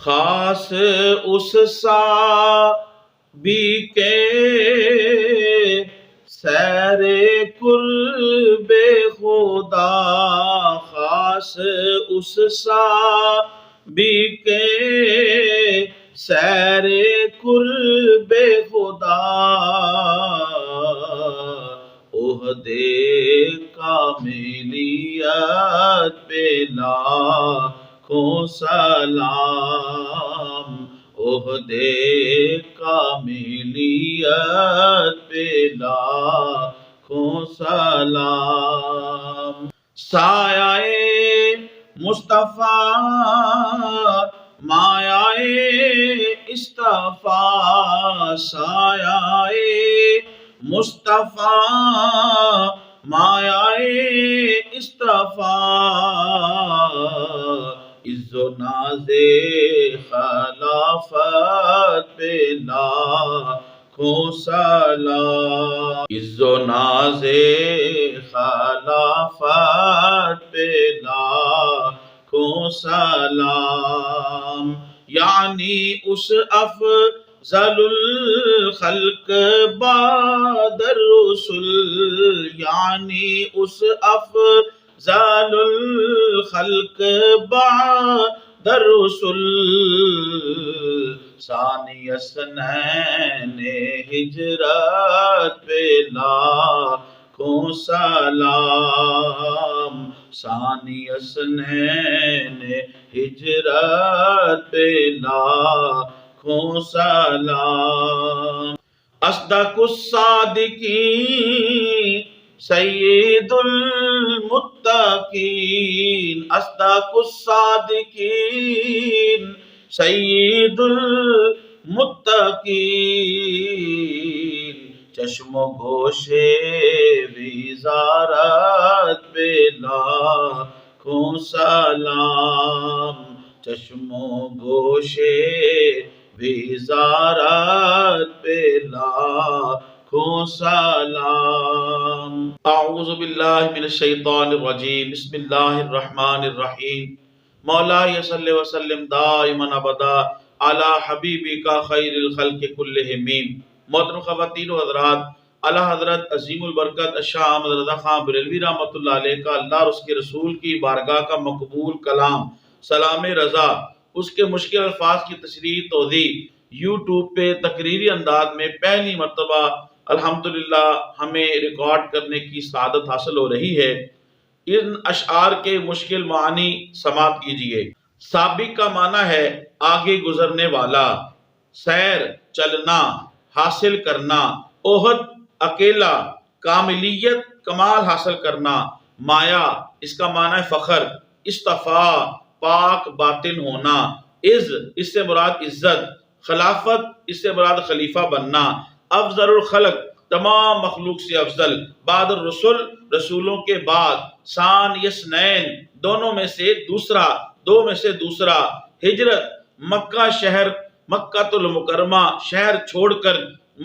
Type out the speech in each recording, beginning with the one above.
خاص اس صحابی کے سیر قرب خدا، خاص اس صحابی کے سیر قرب خدا، عہدے کاملیت پہ لاکھوں سلام، عہدے کاملیت پہ لاکھوں سلام۔ سایہ مصطفیٰ مایہ اصطفیٰ، سایہ مصطفیٰ مایہ اصطفیٰ، عز و ناز خلافت پہ لاکھوں سلام، عز و ناز خلافت پہ لاکھوں سلام۔ یعنی اس افضل الخلق بعد الرسل، یعنی اس افضل الخلق بعد الرسل، ثانی اثنین ہجرت پہ لاکھوں سلام، ثانی اثنین ہجرت پہ لاکھوں سلام۔ اصدق الصادقین سید المتقین، اصدق الصادقین سید المتقین، چشم و گوش وزارت پہ لاکھوں سلام، چشم و گوش وزارت پہ لاکھوں سلام۔ اعوذ باللہ من الشیطان الرجیم، بسم اللہ الرحمن الرحیم۔ مولاي صلی وسلم دائما ابدا علی حبیبک خیر الخلق کلہم۔ محترم خواتین و حضرات، اعلیٰ حضرت عظیم البرکت شاہ احمد رضا خان بریلوی رحمۃ اللہ علیہ کا اللہ اور اس کے رسول کی بارگاہ کا مقبول کلام سلام رضا، اس کے مشکل الفاظ کی تشریح توضیح یوٹیوب پہ تقریری انداز میں پہلی مرتبہ الحمدللہ ہمیں ریکارڈ کرنے کی سعادت حاصل ہو رہی ہے۔ ان اشعار کے مشکل معنی سماعت کیجئے۔ سابق کا معنی ہے آگے گزرنے والا، سیر چلنا، حاصل کرنا، عہد اکیلا، کاملیت کمال حاصل کرنا، مایا اس کا معنی ہے فخر، اصطفیٰ پاک باطن ہونا، اس سے مراد عزت، خلافت اس سے مراد خلیفہ بننا، افضل الخلق تمام مخلوق سے افضل، بعد الرسل رسولوں کے بعد، ثانی اثنین دونوں میں سے دوسرا، دو میں سے دوسرا، ہجرت مکہ شہر مکہ المکرمہ شہر چھوڑ کر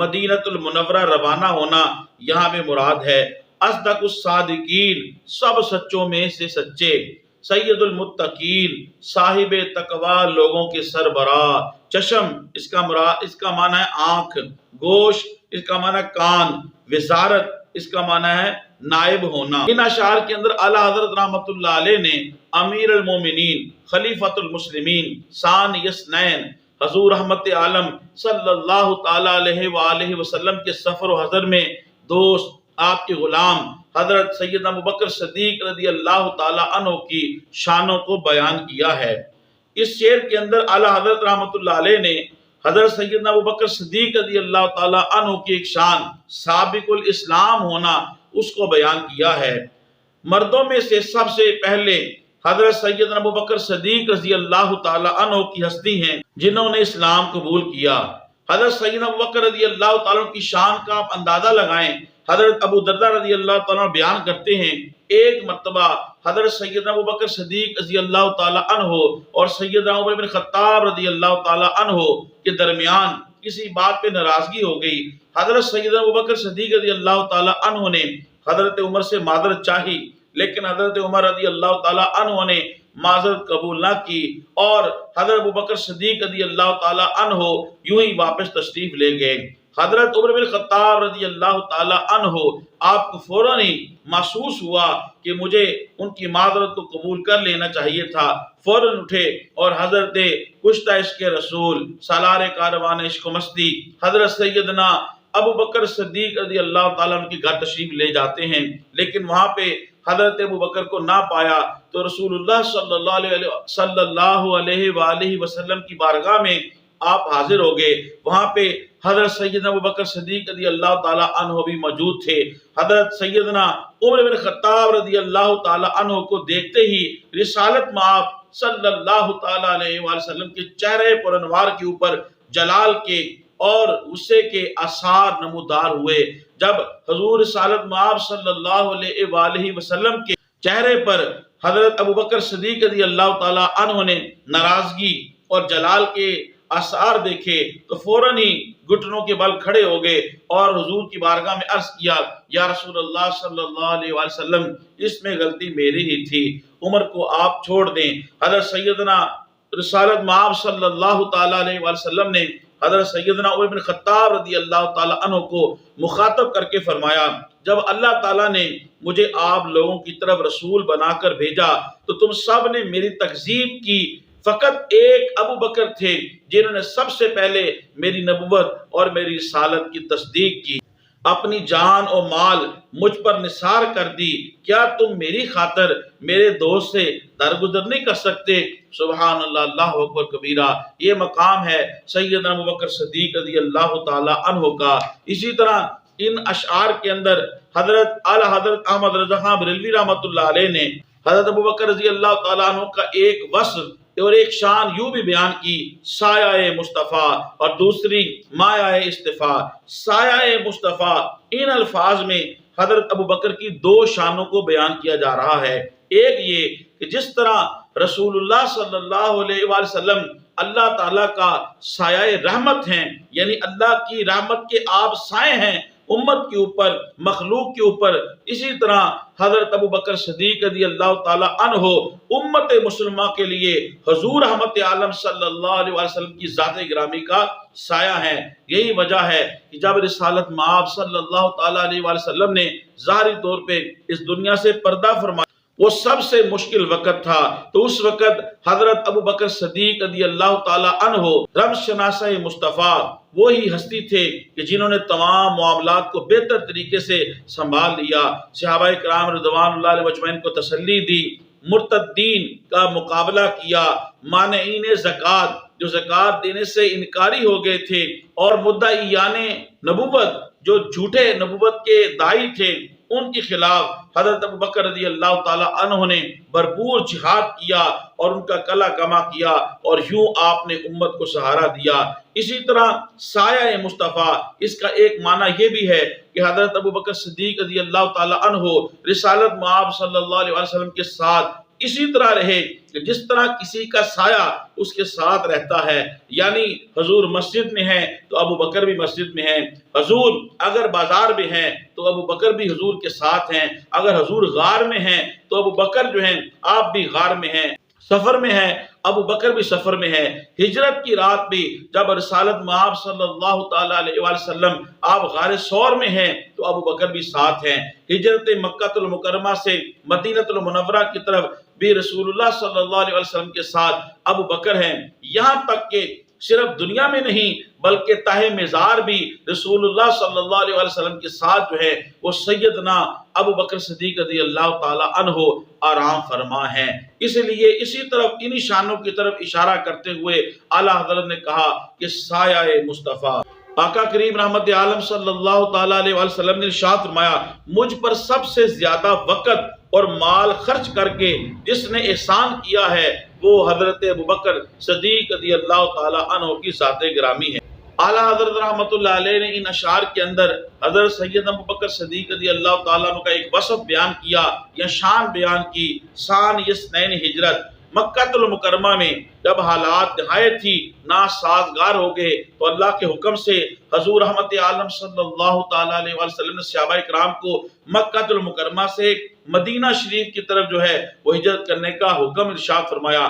مدینہ المنورہ روانہ ہونا یہاں میں مراد ہے۔ اصدق الصادقین سب سچوں میں سے سچے، سید المتقین صاحب تقوی لوگوں کے سربراہ، چشم اس کا معنی ہے آنکھ، گوش اس کا معنی ہے کان، وزارت اس کا معنی ہے نائب ہونا۔ ان اشعار کے اندر اعلیٰ حضرت رحمۃ اللہ علیہ نے امیر المومنین خلیفۃ المسلمین ثانی اثنین حضور رحمت عالم صلی اللہ تعالیٰ علیہ وآلہ وسلم کے سفر و حضر میں دوست آپ کے غلام حضرت سیدنا ابوبکر صدیق رضی اللہ تعالیٰ عنہ کی شانوں کو بیان کیا ہے۔ اس شعر کے اندر اعلیٰ حضرت رحمت اللہ علیہ نے حضرت سیدنا ابوبکر صدیق رضی اللہ تعالیٰ عنہ کی ایک شان سابق الاسلام ہونا اس کو بیان کیا ہے۔ مردوں میں سے سب سے پہلے حضرت سیدنا ابوبکر صدیق رضی اللہ تعالیٰ عنہ کی ہستی ہیں جنہوں نے اسلام قبول کیا۔ حضرت سیدنا ابوبکر رضی اللہ تعالیٰ عنہ کی شان کا آپ اندازہ لگائیں۔ حضرت ابو دردہ رضی اللہ تعالیٰ عنہ بیان کرتے ہیں ایک مرتبہ حضرت سیدنا ابوبکر صدیق رضی اللہ تعالیٰ عنہ اور سیدنا عمر بن خطاب رضی اللہ تعالیٰ عنہ کے درمیان کسی بات پہ ناراضگی ہو گئی۔ حضرت سیدنا ابوبکر صدیق رضی اللہ تعالیٰ عنہ نے حضرت عمر سے معذرت چاہی، لیکن حضرت عمر رضی اللہ تعالیٰ عنہ نے معذرت قبول نہ کی اور حضرت ابوبکر صدیق رضی اللہ تعالی عنہ یوں ہی واپس تشریف لے گئے۔ حضرت عمر بن خطاب رضی اللہ تعالی عنہ آپ کو فوراً ہی محسوس ہوا کہ مجھے ان کی معذرت کو قبول کر لینا چاہیے تھا، فوراً اٹھے اور حضرت کشتہ عشق رسول سالار کاروان عشق و مستی حضرت سیدنا ابو بکر صدیق رضی اللہ تعالیٰ عنہ کے گھر تشریف لے جاتے ہیں، لیکن وہاں پہ حضرت ابو بکر کو نہ پایا تو رسول اللہ صلی اللہ علیہ وآلہ وسلم کی بارگاہ میں آپ حاضر ہو گئے۔ وہاں پہ حضرت سیدنا ابو بکر صدیق رضی اللہ تعالیٰ عنہ بھی موجود تھے۔ حضرت سیدنا عمر بن خطاب رضی اللہ تعالیٰ عنہ کو دیکھتے ہی رسالت مآب صلی اللہ تعالیٰ علیہ وآلہ وسلم کے چہرے پر انوار کے اوپر جلال کے اور غصے کے آثار نمودار ہوئے۔ جب حضور رسالت مآب صلی اللہ علیہ وآلہ وسلم کے چہرے پر حضرت ابو بکر صدیق رضی اللہ تعالیٰ عنہ نے ناراضگی اور جلال کے آثار دیکھے تو فوراً ہی گھٹنوں کے بل کھڑے ہو گئے اور حضور کی بارگاہ میں عرض کیا، یا رسول اللہ صلی اللہ علیہ وآلہ وسلم اس میں غلطی میری ہی تھی، عمر کو آپ چھوڑ دیں۔ حضرت سیدنا رسالت مآب صلی اللہ تعالیٰ علیہ وآلہ وسلم نے حضرت سیدنا عمر بن خطاب رضی اللہ تعالیٰ عنہ کو مخاطب کر کے فرمایا، جب اللہ تعالیٰ نے مجھے آپ لوگوں کی طرف رسول بنا کر بھیجا تو تم سب نے میری تکذیب کی، فقط ایک ابو بکر تھے جنہوں نے سب سے پہلے میری نبوت اور میری رسالت کی تصدیق کی، اپنی جان اور مال مجھ پر نثار کر دی، کیا تم میری خاطر میرے دوست سے درگزر نہیں کر سکتے؟ سبحان اللہ، اللہ اکبر کبیرہ۔ یہ مقام ہے سیدنا ابو بکر صدیق رضی اللہ تعالی عنہ کا۔ اسی طرح ان اشعار کے اندر حضرت اعلی حضرت احمد رضا خان بریلوی رحمۃ اللہ علیہ نے حضرت ابو بکر رضی اللہ تعالیٰ عنہ کا ایک وصف اور ایک شان یوں بھی بیان کی، سایہ مصطفیٰ اور دوسری مایہ اصطفیٰ۔ سایہ مصطفیٰ، ان الفاظ میں حضرت ابو بکر کی دو شانوں کو بیان کیا جا رہا ہے۔ ایک یہ کہ جس طرح رسول اللہ صلی اللہ علیہ وآلہ وسلم اللہ تعالیٰ کا سایہ رحمت ہیں، یعنی اللہ کی رحمت کے آپ سائے ہیں امت کے اوپر، مخلوق کے اوپر، اسی طرح حضرت ابو بکر صدیق رضی اللہ تعالی عنہ امت مسلمہ کے لیے حضور رحمت عالم صلی اللہ علیہ وسلم کی ذات گرامی کا سایہ ہے۔ یہی وجہ ہے کہ جب رسالت مآب صلی اللہ تعالی علیہ وسلم نے ظاہری طور پہ اس دنیا سے پردہ فرمایا، وہ سب سے مشکل وقت تھا، تو اس وقت حضرت ابو بکر صدیق رضی اللہ تعالی عنہ رمز شناسہ مصطفیٰ وہی ہستی تھے کہ جنہوں نے تمام معاملات کو بہتر طریقے سے سنبھال لیا، صحابہ کرام رضوان اللہ علیہ مجمعین کو تسلی دی، مرتدین کا مقابلہ کیا، مانعین زکوٰۃ جو زکوٰۃ دینے سے انکاری ہو گئے تھے، اور مدعیان نبوت جو جھوٹے نبوت کے داعی تھے، ان کے خلاف حضرت ابو بکر رضی اللہ تعالی عنہ نے بھرپور جہاد کیا اور ان کا کلا کما کیا، اور یوں آپ نے امت کو سہارا دیا۔ اسی طرح سایہ مصطفیٰ، اس کا ایک معنی یہ بھی ہے کہ حضرت ابو بکر صدیق رضی اللہ تعالی عنہ رسالت مآب صلی اللہ علیہ وسلم کے ساتھ اسی طرح رہے کہ جس طرح کسی کا سایہ اس کے ساتھ رہتا ہے، یعنی حضور مسجد میں ہیں تو ابو بکر بھی مسجد میں ہیں، حضور اگر بازار میں ہیں تو ابو بکر بھی حضور کے ساتھ ہیں، اگر حضور غار میں ہیں تو ابو بکر جو ہیں آپ بھی غار میں ہیں، سفر میں ہیں ابو بکر بھی سفر میں ہے۔ ہجرت کی رات بھی جب رسالت مآب صلی اللہ تعالی علیہ وسلم آپ غار ثور میں ہیں تو ابو بکر بھی ساتھ ہیں۔ ہجرت مکہ المکرمہ سے مدینہ المنورہ کی طرف بھی رسول اللہ صلی اللہ علیہ وسلم کے ساتھ ابو بکر ہیں، یہاں تک کہ صرف دنیا میں نہیں بلکہ تہ مزار بھی رسول اللہ صلی اللہ علیہ وسلم کے ساتھ جو ہے وہ سیدنا ابو بکر صدیق رضی اللہ تعالی عنہ آرام فرما ہیں۔ اس لیے اسی طرف انہی شانوں کی طرف اشارہ کرتے ہوئے اعلیٰ حضرت نے کہا کہ سایہ مصطفیٰ، آقا کریم رحمت عالم صلی اللہ تعالی علیہ وسلم نے ارشاد فرمایا، مجھ پر سب سے زیادہ وقت اور مال خرچ کر کے جس نے احسان کیا ہے وہ حضرت ابو بکر صدیق رضی اللہ تعالی عنہ کی ذات گرامی ہے۔ اعلیٰ حضرت رحمت اللہ علیہ نے ان اشعار کے اندر حضرت سیدنا ابو بکر صدیق رضی اللہ تعالیٰ عنہ کا ایک وصف بیان کیا یا شان بیان کی، شان یسنین ہجرت، مکہ المکرمہ میں جب حالات نہایت ہی ناسازگار ہو گئے تو اللہ کے حکم سے حضور رحمت عالم صلی اللہ تعالیٰ علیہ وسلم نے صحابہ کرام کو مکہ المکرمہ سے مدینہ شریف کی طرف جو ہے وہ ہجرت کرنے کا حکم ارشاد فرمایا۔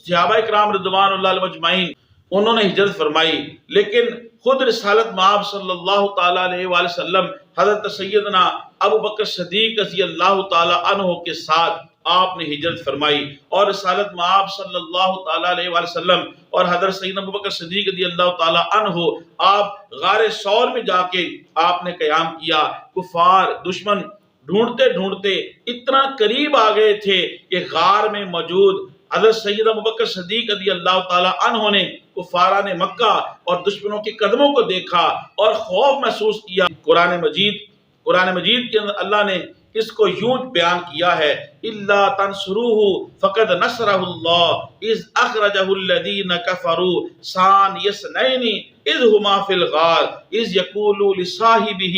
صحابہ کرام رضوان اللہ علیہم اجمعین انہوں نے ہجرت فرمائی، لیکن خود رسالت مآب صلی اللہ تعالیٰ علیہ وآلہ وسلم حضرت سیدنا ابو بکر صدیق رضی اللہ تعالیٰ عنہ کے ساتھ آپ نے ہجرت فرمائی، اور رسالت مآب صلی اللہ تعالیٰ علیہ وآلہ وسلم اور حضرت سیدنا ابو بکر صدیق رضی اللہ تعالیٰ عنہ آپ غار ثور میں جا کے آپ نے قیام کیا۔ کفار دشمن ڈھونڈتے ڈھونڈتے اتنا قریب آ گئے تھے کہ غار میں موجود حضرت سیدنا ابوبکر صدیق رضی اللہ تعالیٰ عنہ نے کفاران مکہ اور دشمنوں کے قدموں کو دیکھا اور خوف محسوس کیا۔ قرآن مجید کے اندر اللہ نے اس کو یوں بیان کیا ہے، اِلَّا تَنْصُرُوهُ فَقَدْ نَصْرَهُ اللَّهُ إِذْ أَخْرَجَهُ الَّذِينَ كَفَرُوا ثَانِيَ اثْنَيْنِ إِذْ هُمَا فِي الْغَارِ إِذْ يَقُولُ لِصَاحِبِهِ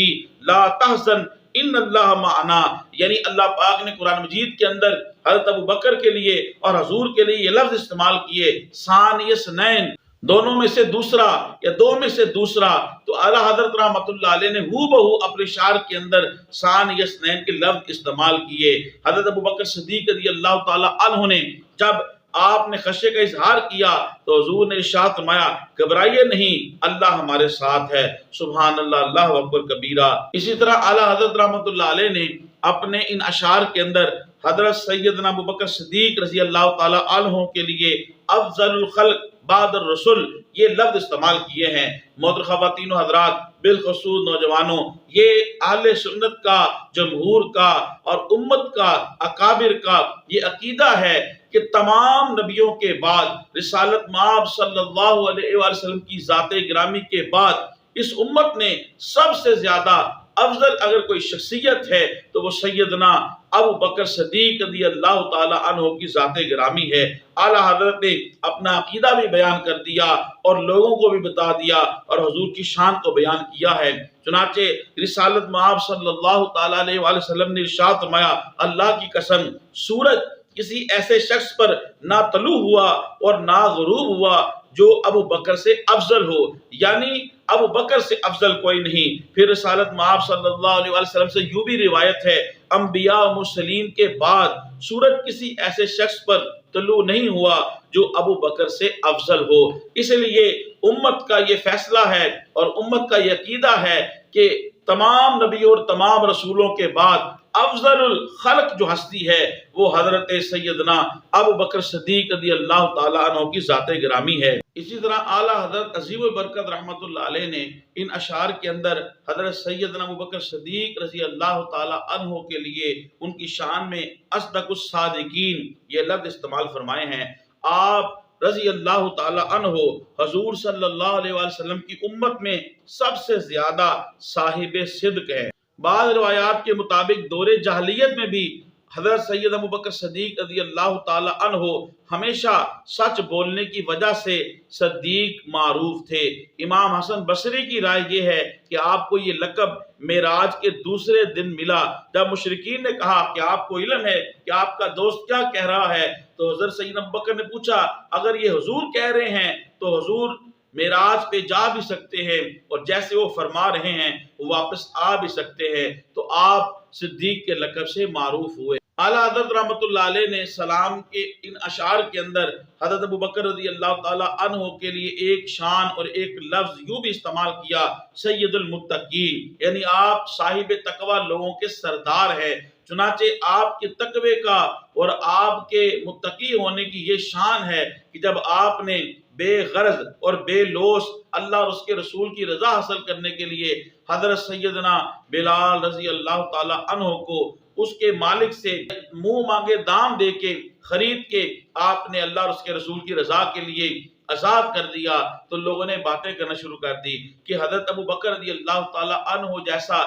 لَا تَحْزَنْ ان اللہ معنا، یعنی اللہ پاک نے قرآن مجید کے اندر حضرت ابو بکر کے لیے اور حضور کے لیے یہ لفظ استعمال کیے، ثانی اثنین، دونوں میں سے دوسرا یا دو میں سے دوسرا۔ تو اعلیٰ حضرت رحمت اللہ علیہ نے ہو بہو اپنے شعر کے اندر ثانی اثنین کے لفظ استعمال کیے۔ حضرت ابو بکر صدیق رضی اللہ تعالیٰ عنہ نے جب آپ نے خشیے کا اظہار کیا تو حضور نے ارشاد فرمایا، گھبرائیے نہیں، اللہ ہمارے ساتھ ہے، سبحان اللہ، اللہ اکبر کبیرہ۔ اسی طرح اعلیٰ حضرت رحمت اللہ علیہ نے اپنے ان اشعار کے اندر حضرت سیدنا ابو بکر صدیق رضی اللہ تعالیٰ عنہ کے لیے افضل الخلق بعد الرسل یہ لفظ استعمال کیے ہیں۔ محترم خواتین و حضرات، بالخصوص نوجوانوں، یہ اہل سنت کا، جمہور کا اور امت کا، اکابر کا یہ عقیدہ ہے کہ تمام نبیوں کے بعد رسالت مآب صلی اللہ علیہ وآلہ وسلم کی ذات گرامی کے بعد اس امت نے سب سے زیادہ افضل اگر کوئی شخصیت ہے تو وہ سیدنا ابو بکر صدیق رضی اللہ تعالیٰ عنہ کی ذات گرامی ہے۔ اعلیٰ حضرت نے اپنا عقیدہ بھی بیان کر دیا اور لوگوں کو بھی بتا دیا اور حضور کی شان کو بیان کیا ہے۔ چنانچہ رسالت مآب صلی اللہ تعالیٰ علیہ وآلہ وسلم نے ارشاد فرمایا، اللہ کی قسم سورج کسی ایسے شخص پر نہ طلوع ہوا اور نہ غروب ہوا جو ابو بکر سے افضل ہو، یعنی ابو بکر سے افضل کوئی نہیں۔ پھر رسالت مآب صلی اللہ علیہ وسلم سے یوں بھی روایت ہے، انبیاء و مرسلین کے بعد سورج کسی ایسے شخص پر طلوع نہیں ہوا جو ابو بکر سے افضل ہو۔ اس لیے امت کا یہ فیصلہ ہے اور امت کا یہ عقیدہ ہے کہ تمام نبیوں اور تمام رسولوں کے بعد افضل الخلق جو ہستی ہے وہ حضرت سیدنا ابو بکر صدیق رضی اللہ تعالیٰ عنہ کی ذات گرامی ہے۔ اسی طرح اعلیٰ حضرت عظیم البرکت رحمت اللہ علیہ نے ان اشعار کے اندر حضرت سیدنا ابو بکر صدیق رضی اللہ تعالیٰ عنہ کے لیے ان کی شان میں اصدق الصادقین یہ لفظ استعمال فرمائے ہیں۔ آپ رضی اللہ تعالیٰ عنہ حضور صلی اللہ علیہ وآلہ وسلم کی امت میں سب سے زیادہ صاحب صدق ہیں۔ بعض روایات کے مطابق دور جاہلیت میں بھی حضرت سید ابو بکر صدیق رضی اللہ تعالی عنہ ہمیشہ سچ بولنے کی وجہ سے صدیق معروف تھے۔ امام حسن بصری کی رائے یہ ہے کہ آپ کو یہ لقب معراج کے دوسرے دن ملا۔ جب مشرکین نے کہا کہ آپ کو علم ہے کہ آپ کا دوست کیا کہہ رہا ہے تو حضرت سید ابو بکر نے پوچھا اگر یہ حضور کہہ رہے ہیں تو حضور معراج پہ جا بھی سکتے ہیں اور جیسے وہ فرما رہے ہیں وہ واپس آ بھی سکتے ہیں، تو آپ صدیق کے لقب سے معروف ہوئے۔ اعلیٰ حضرت رحمت اللہ علیہ نے سلام کے ان اشعار کے اندر حضرت ابو بکر رضی اللہ تعالی عنہ کے لیے ایک شان اور ایک لفظ یوں بھی استعمال کیا، سید المتقین، یعنی آپ صاحب تقوی لوگوں کے سردار ہیں۔ چنانچہ آپ کے تقوی کا اور آپ کے متقی ہونے کی یہ شان ہے کہ جب آپ نے بے غرض اور بے لوث اللہ اور اس کے رسول کی رضا حاصل کرنے کے لیے حضرت سیدنا بلال رضی اللہ تعالی عنہ کو اس کے مالک سے منہ مانگے دام دے کے خرید کے آپ نے اللہ اور اس کے رسول کی رضا کے لیے آزاد کر دیا، تو لوگوں نے باتیں کرنا شروع کر دی کہ حضرت ابو بکر رضی اللہ تعالی عنہ جیسا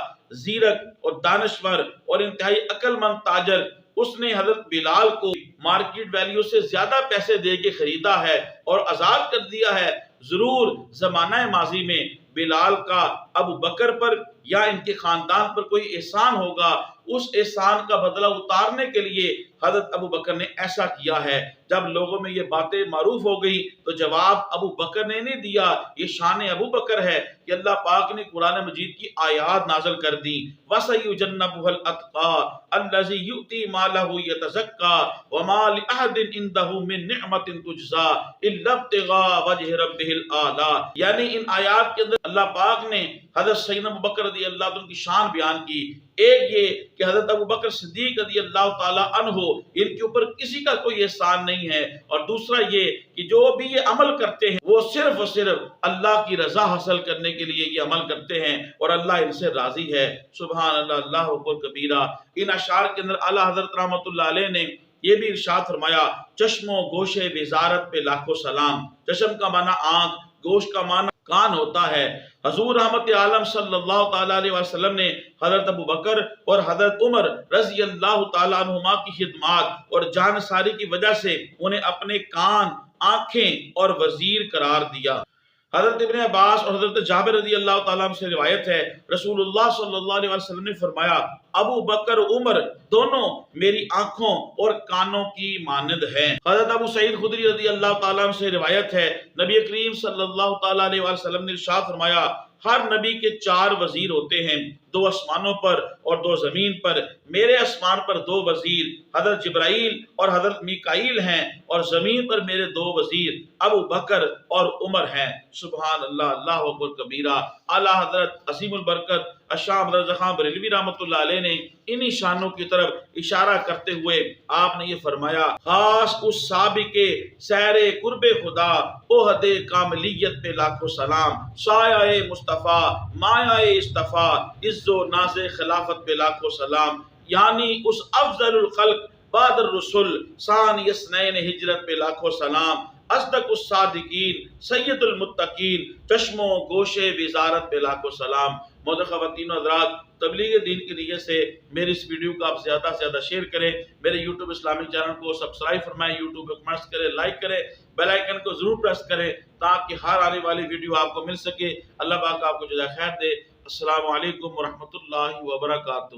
زیرک اور دانشور اور انتہائی عقل مند تاجر اس نے حضرت بلال کو مارکیٹ ویلیو سے زیادہ پیسے دے کے خریدا ہے اور آزاد کر دیا ہے۔ ضرور زمانہ ماضی میں بلال کا ابو بکر پر یا ان کے خاندان پر کوئی احسان ہوگا اس احسان کا بدلہ اتارنے کے لیے حضرت ابو بکر نے ایسا کیا ہے۔ جب لوگوں میں یہ باتیں معروف ہو گئی تو جواب ابو بکر نے نہیں دیا۔ یہ شان ابو بکر ہے کہ اللہ پاک نے قرآن مجید کی آیات نازل کر دی، وَسَيُجَنَّبُهَا الْأَتْقَى الَّذِي يُؤْتِي مَالَهُ يَتَزَكَّى وَمَا لِأَحَدٍ عِندَهُ مِن نِعْمَةٍ تُجْزَى إِلَّا ابْتِغَاءَ وَجْهِ رَبِّهِ الْأَعْلَى۔ یعنی ان آیات کے اندر اللہ پاک نے حضرت سیدنا ابو بکر رضی اللہ عنہ کی شان بیان کی۔ ایک یہ کہ حضرت ابو بکر صدیق رضی اللہ تعالی عنہ ان کے اوپر کسی کا کوئی احسان نہیں ہے، اور دوسرا یہ کہ جو بھی یہ عمل کرتے ہیں وہ صرف اور صرف اللہ کی رضا حاصل کرنے کے لیے یہ عمل کرتے ہیں، اور اللہ ان سے راضی ہے۔ سبحان اللہ، اللہ اکبر کبیرہ۔ ان اشعار کے اندر اعلیٰ حضرت رحمۃ اللہ علیہ نے یہ بھی ارشاد فرمایا، چشم و گوش وزارت پہ لاکھوں سلام۔ چشم کا معنی آنکھ، گوشت کا معنی کان ہوتا ہے۔ حضور رحمت عالم صلی اللہ تعالیٰ علیہ وسلم نے حضرت ابو بکر اور حضرت عمر رضی اللہ تعالیٰ عنہما کی خدمات اور جانساری کی وجہ سے انہیں اپنے کان، آنکھیں اور وزیر قرار دیا۔ حضرت ابن عباس اور حضرت جابر رضی اللہ تعالیٰ عنہ سے روایت ہے، رسول اللہ صلی اللہ علیہ وسلم نے فرمایا، ابو بکر عمر دونوں میری آنکھوں اور کانوں کی مانند ہیں۔ حضرت ابو سعید خدری رضی اللہ تعالیٰ عنہ سے روایت ہے، نبی کریم صلی اللہ تعالیٰ علیہ وسلم نے ارشاد فرمایا، ہر نبی کے 4 وزیر ہوتے ہیں، 2 آسمانوں پر اور 2 زمین پر۔ میرے آسمان پر 2 وزیر حضرت جبرائیل اور حضرت میکائیل ہیں، اور زمین پر میرے 2 وزیر ابو بکر اور عمر ہیں۔ سبحان اللہ، اللہ اکبر کبیرہ۔ اعلیٰ حضرت عظیم البرکت الشاہ رضا خان بریلوی رحمۃ اللہ علیہ نے انہی شانوں کی طرف اشارہ کرتے ہوئے آپ نے یہ فرمایا، خاص اس سابق سیر قرب خدا عہد کاملیت پہ لاکھوں سلام، سایہ مصطفیٰ مایہ اصطفیٰ عز و ناز خلافت پہ لاکھوں سلام، یعنی اس افضل الخلق بعد الرسل ثانی اثنین ہجرت پہ لاکھوں سلام، اصدق الصادقین سید المتقین چشم و گوش وزارت پہ لاکھوں سلام۔ محترم خواتین و حضرات، تبلیغ دین کی نیت سے میری اس ویڈیو کو آپ زیادہ سے زیادہ شیئر کریں، میرے یوٹیوب اسلامک چینل کو سبسکرائب فرمائیں، یوٹیوب پہ کمنٹس کریں، لائک کریں، بیل آئیکن کو ضرور پریس کریں تاکہ ہر آنے والی ویڈیو آپ کو مل سکے۔ اللہ پاک آپ کو جزائے خیر دے۔ السلام علیکم ورحمۃ اللہ وبرکاتہ۔